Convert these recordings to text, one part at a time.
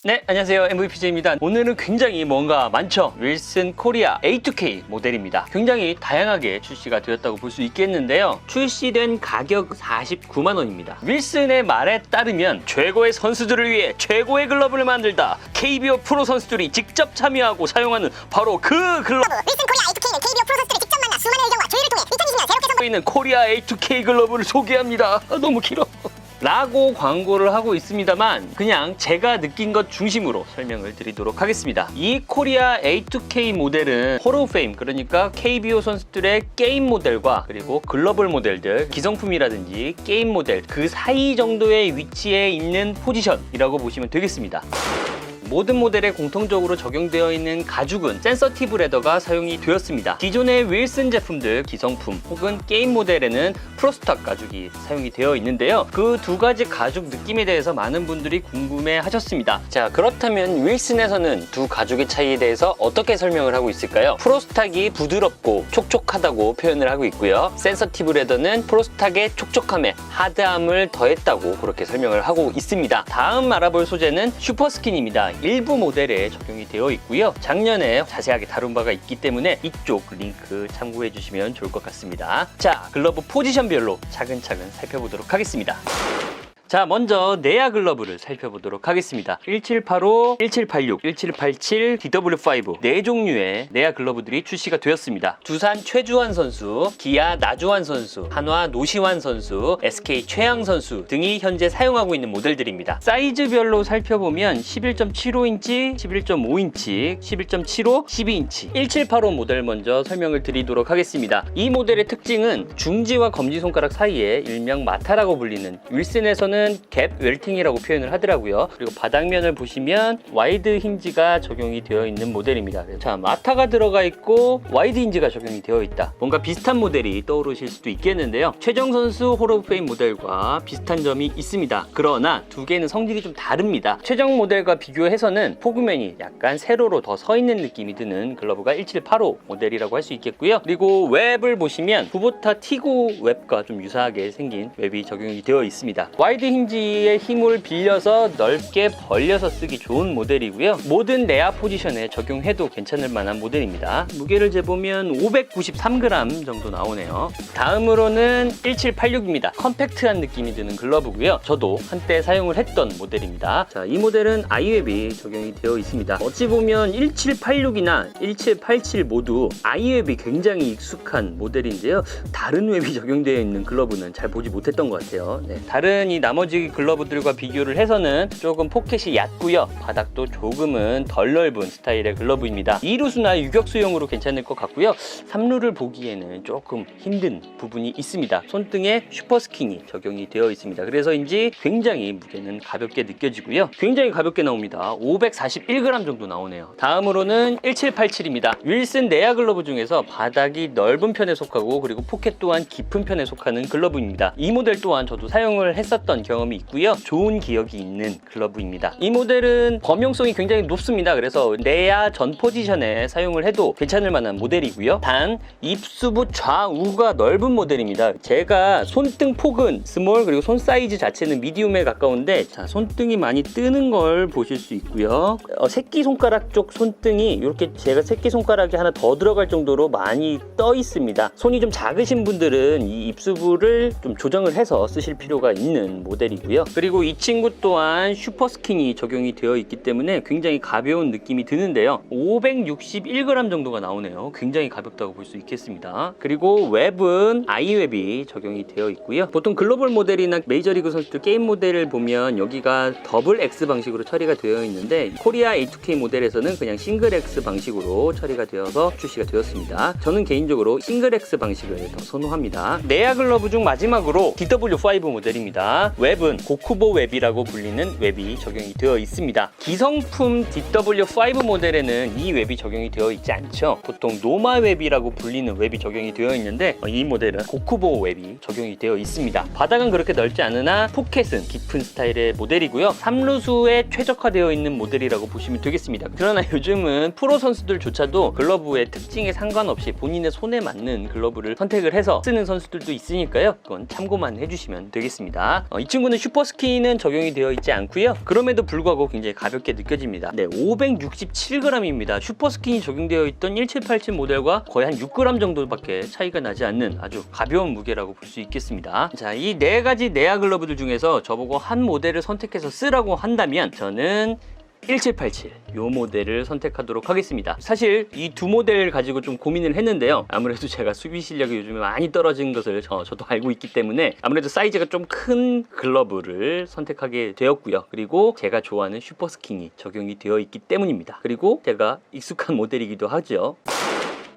네, 안녕하세요. MVPJ입니다. 오늘은 굉장히 뭔가 많죠? 윌슨 코리아 A2K 모델입니다. 굉장히 다양하게 출시가 되었다고 볼 수 있겠는데요. 출시된 가격 49만 원입니다. 윌슨의 말에 따르면 최고의 선수들을 위해 최고의 글러브를 만들다. KBO 프로 선수들이 직접 참여하고 사용하는 바로 그 글러브. 윌슨 코리아 A2K는 KBO 프로 선수들이 직접 만나 수많은 의견과 조율을 통해 2020년 새롭게 선보이는 있는 코리아 A2K 글러브를 소개합니다. 너무 길어. 라고 광고를 하고 있습니다만 그냥 제가 느낀 것 중심으로 설명을 드리도록 하겠습니다. 이 코리아 A2K 모델은 홀 오브 페임, 그러니까 KBO 선수들의 게임 모델과 그리고 글로벌 모델들, 기성품이라든지 게임 모델 그 사이 정도의 위치에 있는 포지션이라고 보시면 되겠습니다. 모든 모델에 공통적으로 적용되어 있는 가죽은 센서티브 레더가 사용이 되었습니다. 기존의 윌슨 제품들, 기성품 혹은 게임 모델에는 프로스탁 가죽이 사용이 되어 있는데요. 그 두 가지 가죽 느낌에 대해서 많은 분들이 궁금해 하셨습니다. 자, 그렇다면 윌슨에서는 두 가죽의 차이에 대해서 어떻게 설명을 하고 있을까요? 프로스탁이 부드럽고 촉촉하다고 표현을 하고 있고요. 센서티브 레더는 프로스탁의 촉촉함에 하드함을 더했다고 그렇게 설명을 하고 있습니다. 다음 알아볼 소재는 슈퍼스킨입니다. 일부 모델에 적용이 되어 있고요. 작년에 자세하게 다룬 바가 있기 때문에 이쪽 링크 참고해 주시면 좋을 것 같습니다. 자, 글러브 포지션별로 차근차근 살펴보도록 하겠습니다. 자, 먼저 내야 글러브를 살펴보도록 하겠습니다. 1785, 1786, 1787, DW5 네 종류의 내야 글러브들이 출시가 되었습니다. 두산 최주환 선수, 기아 나주환 선수, 한화 노시환 선수, SK 최양 선수 등이 현재 사용하고 있는 모델들입니다. 사이즈별로 살펴보면 11.75인치, 11.5인치, 11.75, 12인치 1785 모델 먼저 설명을 드리도록 하겠습니다. 이 모델의 특징은 중지와 검지손가락 사이에 일명 마타라고 불리는, 윌슨에서는 갭 웰팅이라고 표현을 하더라고요. 그리고 바닥면을 보시면 와이드 힌지가 적용이 되어 있는 모델입니다. 자, 마타가 들어가 있고 와이드 힌지가 적용이 되어 있다. 뭔가 비슷한 모델이 떠오르실 수도 있겠는데요. 최정 선수 홀 오브 페임 모델과 비슷한 점이 있습니다. 그러나 두 개는 성질이 좀 다릅니다. 최정 모델과 비교해서는 포그맨이 약간 세로로 더 서 있는 느낌이 드는 글러브가 1785 모델이라고 할 수 있겠고요. 그리고 웹을 보시면 쿠보타 티고 웹과 좀 유사하게 생긴 웹이 적용이 되어 있습니다. 와이드 힌지의 힘을 빌려서 넓게 벌려서 쓰기 좋은 모델이고요. 모든 내야 포지션에 적용해도 괜찮을 만한 모델입니다. 무게를 재보면 593g 정도 나오네요. 다음으로는 1786입니다. 컴팩트한 느낌이 드는 글러브고요. 저도 한때 사용을 했던 모델입니다. 자, 이 모델은 아이웹이 적용이 되어 있습니다. 어찌 보면 1786이나 1787 모두 아이웹이 굉장히 익숙한 모델인데요. 다른 웹이 적용되어 있는 글러브는 잘 보지 못했던 것 같아요. 네, 다른 이 나머지 글러브들과 비교를 해서는 조금 포켓이 얕고요. 바닥도 조금은 덜 넓은 스타일의 글러브입니다. 2루수나 유격수용으로 괜찮을 것 같고요. 3루를 보기에는 조금 힘든 부분이 있습니다. 손등에 슈퍼스킨이 적용이 되어 있습니다. 그래서인지 굉장히 무게는 가볍게 느껴지고요. 굉장히 가볍게 나옵니다. 541g 정도 나오네요. 다음으로는 1787입니다. 윌슨 내야 글러브 중에서 바닥이 넓은 편에 속하고 그리고 포켓 또한 깊은 편에 속하는 글러브입니다. 이 모델 또한 저도 사용을 했었던 경험이 있고요. 좋은 기억이 있는 글러브입니다. 이 모델은 범용성이 굉장히 높습니다. 그래서 내야 전 포지션에 사용을 해도 괜찮을 만한 모델이고요. 단 입수부 좌우가 넓은 모델입니다. 제가 손등 폭은 스몰, 그리고 손 사이즈 자체는 미디움에 가까운데, 자, 손등이 많이 뜨는 걸 보실 수 있고요. 새끼손가락 쪽 손등이 이렇게 제가 새끼손가락이 하나 더 들어갈 정도로 많이 떠 있습니다. 손이 좀 작으신 분들은 이 입수부를 좀 조정을 해서 쓰실 필요가 있는 모델이고요. 그리고 이 친구 또한 슈퍼스킨이 적용이 되어 있기 때문에 굉장히 가벼운 느낌이 드는데요. 561g 정도가 나오네요. 굉장히 가볍다고 볼 수 있겠습니다. 그리고 웹은 아이웹이 적용이 되어 있고요. 보통 글로벌 모델이나 메이저리그 선수들 게임 모델을 보면 여기가 더블 X 방식으로 처리가 되어 있는데, 코리아 A2K 모델에서는 그냥 싱글 X 방식으로 처리가 되어서 출시가 되었습니다. 저는 개인적으로 싱글 X 방식을 더 선호합니다. 내야 글러브 중 마지막으로 DW5 모델입니다. 웹은 고쿠보 웹이라고 불리는 웹이 적용이 되어 있습니다. 기성품 DW5 모델에는 이 웹이 적용이 되어 있지 않죠. 보통 노마 웹이라고 불리는 웹이 적용이 되어 있는데 이 모델은 고쿠보 웹이 적용이 되어 있습니다. 바닥은 그렇게 넓지 않으나 포켓은 깊은 스타일의 모델이고요. 3루수에 최적화되어 있는 모델이라고 보시면 되겠습니다. 그러나 요즘은 프로 선수들조차도 글러브의 특징에 상관없이 본인의 손에 맞는 글러브를 선택을 해서 쓰는 선수들도 있으니까요. 그건 참고만 해주시면 되겠습니다. 이 친구는 슈퍼스키는 적용이 되어 있지 않고요. 그럼에도 불구하고 굉장히 가볍게 느껴집니다. 네, 567g입니다. 슈퍼스킨이 적용되어 있던 1787 모델과 거의 한 6g 정도밖에 차이가 나지 않는 아주 가벼운 무게라고 볼 수 있겠습니다. 자, 이 네 가지 내야 글러브들 중에서 저보고 한 모델을 선택해서 쓰라고 한다면 저는 1787 이 모델을 선택하도록 하겠습니다. 사실 이 두 모델 가지고 좀 고민을 했는데요. 아무래도 제가 수비 실력이 요즘에 많이 떨어진 것을 저도 알고 있기 때문에 아무래도 사이즈가 좀 큰 글러브를 선택하게 되었고요. 그리고 제가 좋아하는 슈퍼스킨이 적용이 되어 있기 때문입니다. 그리고 제가 익숙한 모델이기도 하죠.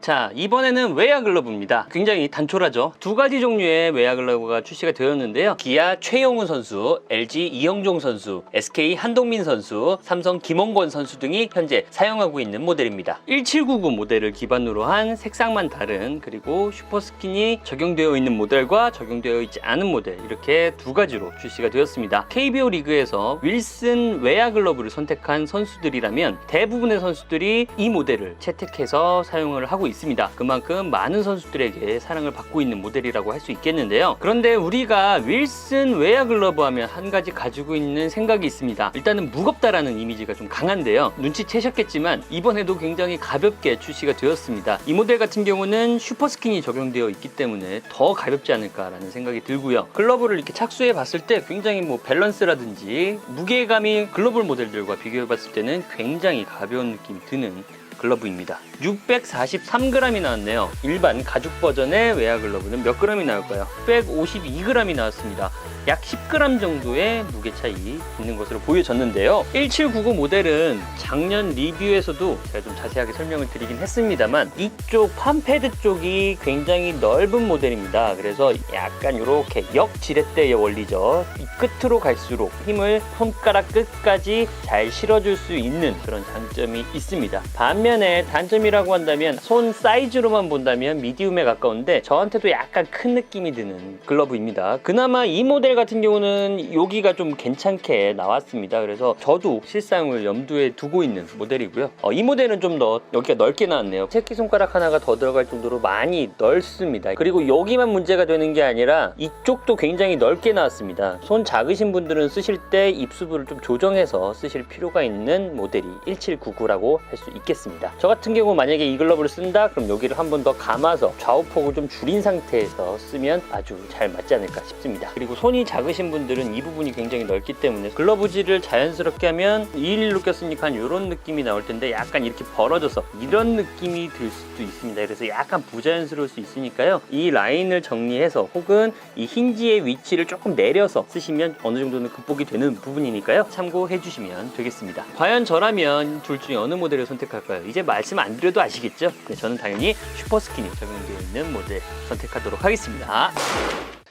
자, 이번에는 외야 글러브입니다. 굉장히 단촐하죠. 두 가지 종류의 외야 글러브가 출시가 되었는데요. 기아 최용우 선수, LG 이영종 선수, SK 한동민 선수, 삼성 김원권 선수 등이 현재 사용하고 있는 모델입니다. 1799 모델을 기반으로 한 색상만 다른, 그리고 슈퍼스킨이 적용되어 있는 모델과 적용되어 있지 않은 모델, 이렇게 두 가지로 출시가 되었습니다. KBO 리그에서 윌슨 외야 글러브를 선택한 선수들이라면 대부분의 선수들이 이 모델을 채택해서 사용을 하고 있습니다. 그만큼 많은 선수들에게 사랑을 받고 있는 모델이라고 할 수 있겠는데요. 그런데 우리가 윌슨 외야 글러브 하면 한 가지 가지고 있는 생각이 있습니다. 일단은 무겁다라는 이미지가 좀 강한데요. 눈치채셨겠지만 이번에도 굉장히 가볍게 출시가 되었습니다. 이 모델 같은 경우는 슈퍼스킨이 적용되어 있기 때문에 더 가볍지 않을까라는 생각이 들고요. 글러브를 이렇게 착수해 봤을 때 굉장히 밸런스라든지 무게감이 글로벌 모델들과 비교해 봤을 때는 굉장히 가벼운 느낌이 드는 글러브입니다. 643g이 나왔네요. 일반 가죽 버전의 외야 글러브는 몇 g이 나올까요? 652g이 나왔습니다. 약 10g 정도의 무게 차이 있는 것으로 보여졌는데요. 1799 모델은 작년 리뷰에서도 제가 좀 자세하게 설명을 드리긴 했습니다만 이쪽 팜패드 쪽이 굉장히 넓은 모델입니다. 그래서 약간 이렇게 역지렛대의 원리죠. 이 끝으로 갈수록 힘을 손가락 끝까지 잘 실어줄 수 있는 그런 장점이 있습니다. 반면에 단점이라고 한다면 손 사이즈로만 본다면 미디움에 가까운데 저한테도 약간 큰 느낌이 드는 글러브입니다. 그나마 이 모델 같은 경우는 여기가 좀 괜찮게 나왔습니다. 그래서 저도 실상을 염두에 두고 있는 모델이고요. 이 모델은 좀 더 여기가 넓게 나왔네요. 새끼손가락 하나가 더 들어갈 정도로 많이 넓습니다. 그리고 여기만 문제가 되는 게 아니라 이쪽도 굉장히 넓게 나왔습니다. 손 작으신 분들은 쓰실 때 입수부를 좀 조정해서 쓰실 필요가 있는 모델이 1799라고 할 수 있겠습니다. 저 같은 경우 만약에 이 글러브를 쓴다? 그럼 여기를 한 번 더 감아서 좌우폭을 좀 줄인 상태에서 쓰면 아주 잘 맞지 않을까 싶습니다. 그리고 손이 작으신 분들은 이 부분이 굉장히 넓기 때문에 글러브질을 자연스럽게 하면 211로 꼈으니까 이런 느낌이 나올 텐데 약간 이렇게 벌어져서 이런 느낌이 들 수도 있습니다. 그래서 약간 부자연스러울 수 있으니까요. 이 라인을 정리해서 혹은 이 힌지의 위치를 조금 내려서 쓰시면 어느 정도는 극복이 되는 부분이니까요. 참고해 주시면 되겠습니다. 과연 저라면 둘 중에 어느 모델을 선택할까요? 이제 말씀 안 드려도 아시겠죠? 네, 저는 당연히 슈퍼스킨이 적용되어 있는 모델 선택하도록 하겠습니다.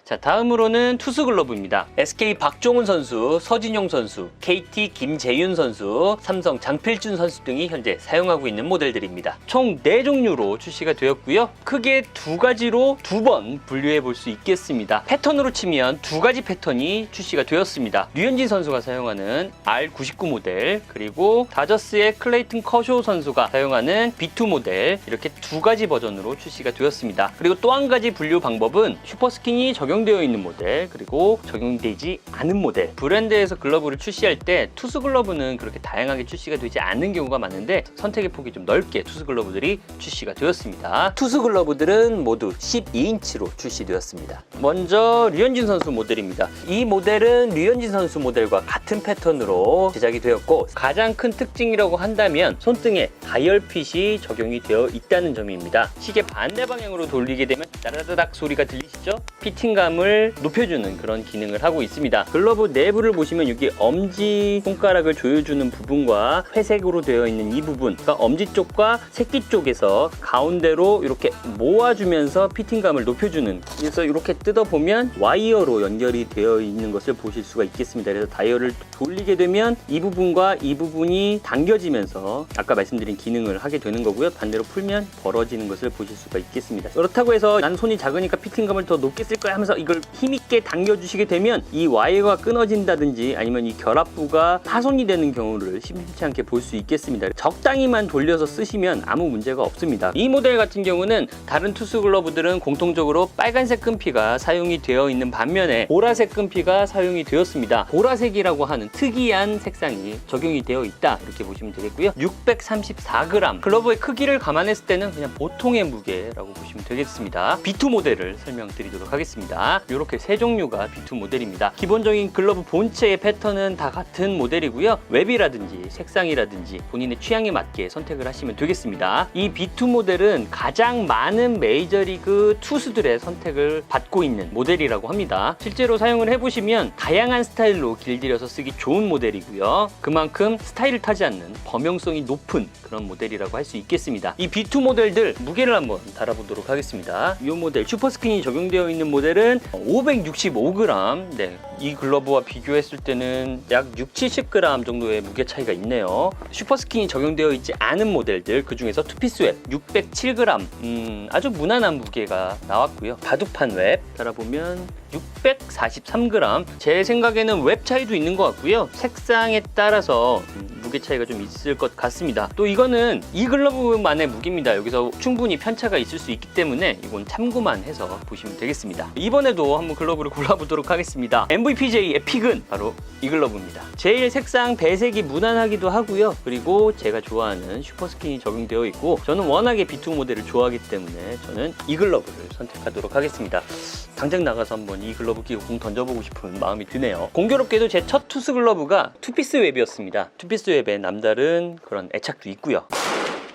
자, 다음으로는 투수 글러브입니다. SK 박종훈 선수, 서진용 선수, KT 김재윤 선수, 삼성 장필준 선수 등이 현재 사용하고 있는 모델들입니다. 총 4종류로 출시가 되었고요. 크게 두 가지로 두 번 분류해 볼 수 있겠습니다. 패턴으로 치면 두 가지 패턴이 출시가 되었습니다. 류현진 선수가 사용하는 R99 모델, 그리고 다저스의 클레이튼 커쇼 선수가 사용하는 B2 모델, 이렇게 두 가지 버전으로 출시가 되었습니다. 그리고 또 한 가지 분류 방법은 슈퍼스킨이 적용되어 있는 모델, 그리고 적용되지 않은 모델. 브랜드에서 글러브를 출시할 때 투수 글러브는 그렇게 다양하게 출시가 되지 않는 경우가 많은데 선택의 폭이 좀 넓게 투수 글러브들이 출시가 되었습니다. 투수 글러브들은 모두 12인치로 출시되었습니다. 먼저 류현진 선수 모델입니다. 이 모델은 류현진 선수 모델과 같은 패턴으로 제작이 되었고 가장 큰 특징이라고 한다면 손등에 다이얼핏이 적용이 되어 있다는 점입니다. 시계 반대 방향으로 돌리게 되면 따라다닥 소리가 들리시죠? 피팅감 피팅감을 높여주는 그런 기능을 하고 있습니다. 글러브 내부를 보시면 여기 엄지 손가락을 조여주는 부분과 회색으로 되어 있는 이 부분, 그러니까 엄지 쪽과 새끼 쪽에서 가운데로 이렇게 모아주면서 피팅감을 높여주는, 그래서 이렇게 뜯어보면 와이어로 연결이 되어 있는 것을 보실 수가 있겠습니다. 그래서 다이얼을 돌리게 되면 이 부분과 이 부분이 당겨지면서 아까 말씀드린 기능을 하게 되는 거고요. 반대로 풀면 벌어지는 것을 보실 수가 있겠습니다. 그렇다고 해서 난 손이 작으니까 피팅감을 더 높게 쓸 거야 하면서 이걸 힘있게 당겨주시게 되면 이 와이어가 끊어진다든지 아니면 이 결합부가 파손이 되는 경우를 심심치 않게 볼 수 있겠습니다. 적당히만 돌려서 쓰시면 아무 문제가 없습니다. 이 모델 같은 경우는 다른 투스 글러브들은 공통적으로 빨간색 끈피가 사용이 되어 있는 반면에 보라색 끈피가 사용이 되었습니다. 보라색이라고 하는 특이한 색상이 적용이 되어 있다, 이렇게 보시면 되겠고요. 634g, 글러브의 크기를 감안했을 때는 그냥 보통의 무게라고 보시면 되겠습니다. B2 모델을 설명드리도록 하겠습니다. 이렇게 세 종류가 B2 모델입니다. 기본적인 글러브 본체의 패턴은 다 같은 모델이고요. 웹이라든지 색상이라든지 본인의 취향에 맞게 선택을 하시면 되겠습니다. 이 B2 모델은 가장 많은 메이저리그 투수들의 선택을 받고 있는 모델이라고 합니다. 실제로 사용을 해보시면 다양한 스타일로 길들여서 쓰기 좋은 모델이고요. 그만큼 스타일을 타지 않는 범용성이 높은 그런 모델이라고 할 수 있겠습니다. 이 B2 모델들 무게를 한번 달아보도록 하겠습니다. 이 모델 슈퍼스킨이 적용되어 있는 모델은 565g, 네, 이 글러브와 비교했을 때는 약 6-70g 정도의 무게 차이가 있네요. 슈퍼스킨이 적용되어 있지 않은 모델들, 그 중에서 투피스 웹 607g, 아주 무난한 무게가 나왔고요. 바둑판 웹 달아보면 643g, 제 생각에는 웹 차이도 있는 것 같고요. 색상에 따라서 무게 차이가 좀 있을 것 같습니다. 또 이거는 이 글러브만의 무게입니다. 여기서 충분히 편차가 있을 수 있기 때문에 이건 참고만 해서 보시면 되겠습니다. 이번에도 한번 글러브를 골라보도록 하겠습니다. MVPJ의 픽은 바로 이 글러브입니다. 제일 색상 배색이 무난하기도 하고요. 그리고 제가 좋아하는 슈퍼스킨이 적용되어 있고, 저는 워낙에 B2 모델을 좋아하기 때문에 저는 이 글러브를 선택하도록 하겠습니다. 당장 나가서 한번 이 글러브 끼고 공 던져보고 싶은 마음이 드네요. 공교롭게도 제 첫 투스 글러브가 투피스 웹이었습니다. 투피스 웹에 남다른 그런 애착도 있고요.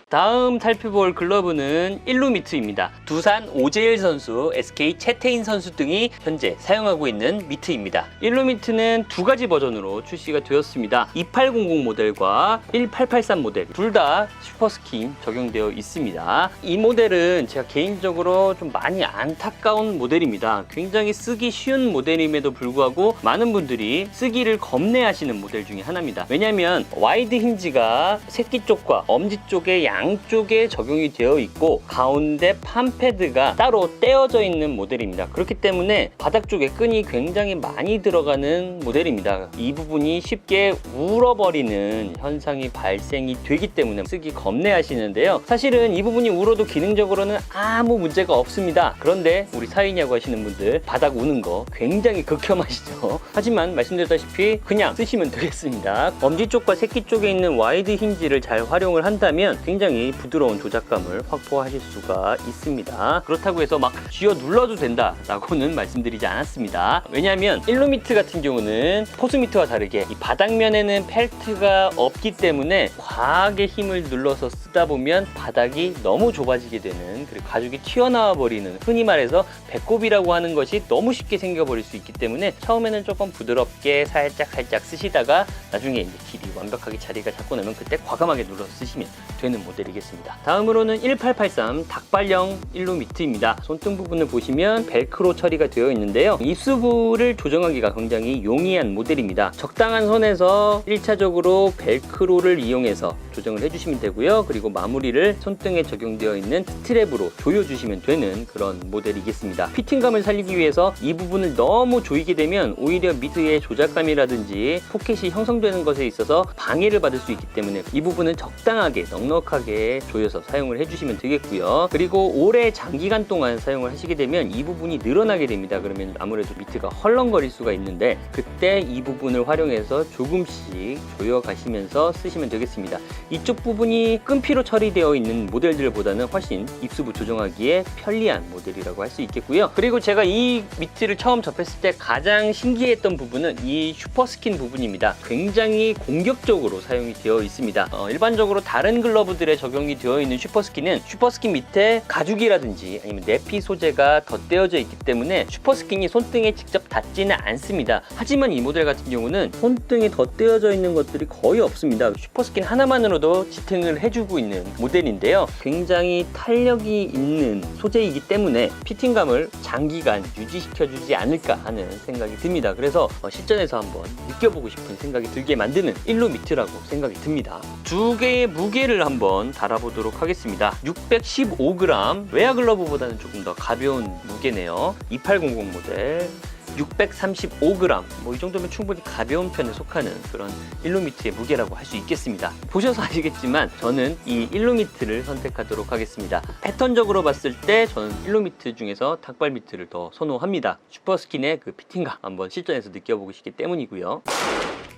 다음 살펴볼 글러브는 일루미트입니다. 두산 오재일 선수, SK 채태인 선수 등이 현재 사용하고 있는 미트입니다. 일루미트는 두 가지 버전으로 출시가 되었습니다. 2800 모델과 1883 모델, 둘 다 슈퍼스킨 적용되어 있습니다. 이 모델은 제가 개인적으로 좀 많이 안타까운 모델입니다. 굉장히 쓰기 쉬운 모델임에도 불구하고 많은 분들이 쓰기를 겁내하시는 모델 중에 하나입니다. 왜냐하면 와이드 힌지가 새끼 쪽과 엄지 쪽에 양쪽에 적용이 되어 있고 가운데 판 패드가 따로 떼어져 있는 모델입니다. 그렇기 때문에 바닥 쪽에 끈이 굉장히 많이 들어가는 모델입니다. 이 부분이 쉽게 울어버리는 현상이 발생이 되기 때문에 쓰기 겁내하시는데요. 사실은 이 부분이 울어도 기능적으로는 아무 문제가 없습니다. 그런데 우리 사이냐고 하시는 분들 바닥 우는 거 굉장히 극혐하시죠. 하지만 말씀드렸다시피 그냥 쓰시면 되겠습니다. 엄지 쪽과 새끼 쪽에 있는 와이드 힌지를 잘 활용을 한다면 굉장히 부드러운 조작감을 확보하실 수가 있습니다. 그렇다고 해서 막 쥐어 눌러도 된다 라고는 말씀드리지 않았습니다. 왜냐하면 일루미트 같은 경우는 포스미트와 다르게 이 바닥면에는 펠트가 없기 때문에 과하게 힘을 눌러서 쓰다 보면 바닥이 너무 좁아지게 되는, 그리고 가죽이 튀어나와 버리는, 흔히 말해서 배꼽이라고 하는 것이 너무 쉽게 생겨버릴 수 있기 때문에 처음에는 조금 부드럽게 살짝 쓰시다가 나중에 이제 길이 완벽하게 자리가 잡고 나면 그때 과감하게 눌러서 쓰시면 되는 모델이겠습니다. 다음으로는 1883 닭발형 일루미트입니다. 손등 부분을 보시면 벨크로 처리가 되어 있는데요. 입수부를 조정하기가 굉장히 용이한 모델입니다. 적당한 선에서 1차적으로 벨크로를 이용해서 조정을 해주시면 되고요. 그리고 마무리를 손등에 적용되어 있는 스트랩으로 조여주시면 되는 그런 모델이겠습니다. 피팅감을 살리기 위해서 이 부분을 너무 조이게 되면 오히려 미드의 조작감이라든지 포켓이 형성되는 것에 있어서 방해를 받을 수 있기 때문에 이 부분은 적당하게 넉넉하게 조여서 사용을 해주시면 되겠고요. 그리고 오래 장기간 동안 사용을 하시게 되면 이 부분이 늘어나게 됩니다. 그러면 아무래도 미트가 헐렁거릴 수가 있는데 그때 이 부분을 활용해서 조금씩 조여 가시면서 쓰시면 되겠습니다. 이쪽 부분이 끈피로 처리되어 있는 모델들보다는 훨씬 입수부 조정하기에 편리한 모델이라고 할 수 있겠고요. 그리고 제가 이 미트를 처음 접했을 때 가장 신기했던 부분은 이 슈퍼스킨 부분입니다. 굉장히 공격적으로 사용이 되어 있습니다. 일반적으로 다른 글러브들의 모델에 적용이 되어 있는 슈퍼스킨은 슈퍼스킨 밑에 가죽이라든지 아니면 내피 소재가 덧대어져 있기 때문에 슈퍼스킨이 손등에 직접 닿지는 않습니다. 하지만 이 모델 같은 경우는 손등에 덧대어져 있는 것들이 거의 없습니다. 슈퍼스킨 하나만으로도 지탱을 해주고 있는 모델인데요. 굉장히 탄력이 있는 소재이기 때문에 피팅감을 장기간 유지시켜주지 않을까 하는 생각이 듭니다. 그래서 실전에서 한번 느껴보고 싶은 생각이 들게 만드는 일루미트라고 생각이 듭니다. 두 개의 무게를 한번 달아보도록 하겠습니다. 615g, 웨어 글러브보다는 조금 더 가벼운 무게네요. 2800 모델 635g, 이 정도면 충분히 가벼운 편에 속하는 그런 일루미트의 무게라고 할 수 있겠습니다. 보셔서 아시겠지만 저는 이 일루미트를 선택하도록 하겠습니다. 패턴적으로 봤을 때 저는 일루미트 중에서 닭발 미트를 더 선호합니다. 슈퍼스킨의 그 피팅감 한번 실전에서 느껴보고 싶기 때문이고요.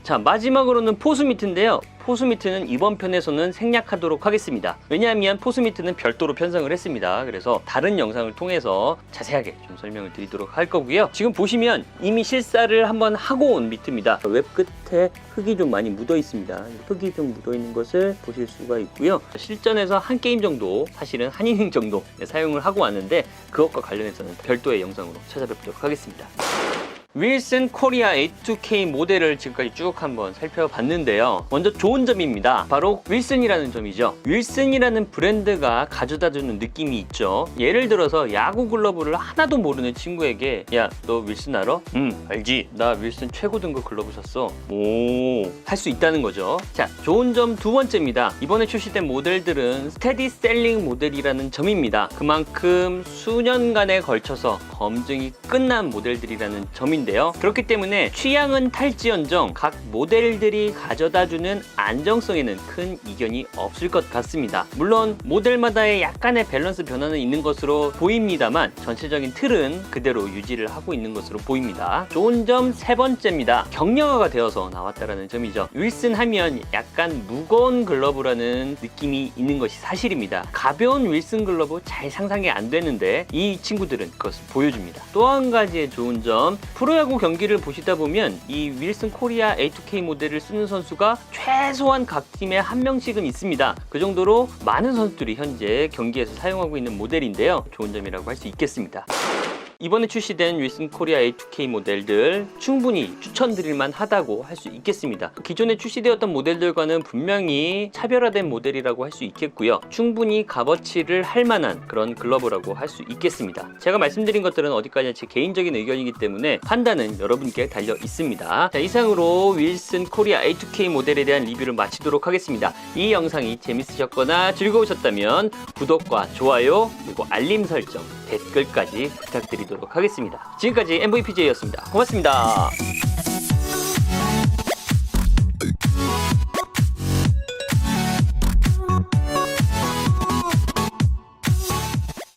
자, 마지막으로는 포수 미트인데요. 포수 미트는 이번 편에서는 생략하도록 하겠습니다. 왜냐하면 포수 미트는 별도로 편성을 했습니다. 그래서 다른 영상을 통해서 자세하게 좀 설명을 드리도록 할 거고요. 지금 보시면 이미 실사를 한번 하고 온 미트입니다. 웹 끝에 흙이 좀 많이 묻어 있습니다. 흙이 좀 묻어 있는 것을 보실 수가 있고요. 실전에서 한 게임 정도, 사실은 한 이닝 정도 사용을 하고 왔는데 그것과 관련해서는 별도의 영상으로 찾아뵙도록 하겠습니다. 윌슨 코리아 A2K 모델을 지금까지 쭉 한번 살펴봤는데요. 먼저 좋은 점입니다. 바로 윌슨이라는 점이죠. 윌슨이라는 브랜드가 가져다주는 느낌이 있죠. 예를 들어서 야구 글러브를 하나도 모르는 친구에게 야, 너 윌슨 알아? 알지. 나 윌슨 최고 등급 글러브 샀어. 오, 할 수 있다는 거죠. 자, 좋은 점 두 번째입니다. 이번에 출시된 모델들은 스테디 셀링 모델이라는 점입니다. 그만큼 수년간에 걸쳐서 검증이 끝난 모델들이라는 점인데요. 그렇기 때문에 취향은 탈지언정 각 모델들이 가져다주는 안정성에는 큰 이견이 없을 것 같습니다. 물론 모델마다의 약간의 밸런스 변화는 있는 것으로 보입니다만 전체적인 틀은 그대로 유지를 하고 있는 것으로 보입니다. 좋은 점 세 번째입니다. 격려화가 되어서 나왔다는 점이죠. 윌슨 하면 약간 무거운 글러브라는 느낌이 있는 것이 사실입니다. 가벼운 윌슨 글러브 잘 상상이 안 되는데 이 친구들은 그것을 보여줍니다. 또 한 가지의 좋은 점, 프로야구 경기를 보시다 보면 이 윌슨 코리아 A2K 모델을 쓰는 선수가 최소한 각 팀에 한 명씩은 있습니다. 그 정도로 많은 선수들이 현재 경기에서 사용하고 있는 모델인데요. 좋은 점이라고 할 수 있겠습니다. 이번에 출시된 윌슨 코리아 A2K 모델들 충분히 추천드릴만 하다고 할 수 있겠습니다. 기존에 출시되었던 모델들과는 분명히 차별화된 모델이라고 할 수 있겠고요. 충분히 값어치를 할 만한 그런 글러브라고 할 수 있겠습니다. 제가 말씀드린 것들은 어디까지나 제 개인적인 의견이기 때문에 판단은 여러분께 달려 있습니다. 자, 이상으로 윌슨 코리아 A2K 모델에 대한 리뷰를 마치도록 하겠습니다. 이 영상이 재밌으셨거나 즐거우셨다면 구독과 좋아요 그리고 알림 설정, 댓글까지 부탁드리도록 하겠습니다. 지금까지 MVPJ였습니다. 고맙습니다.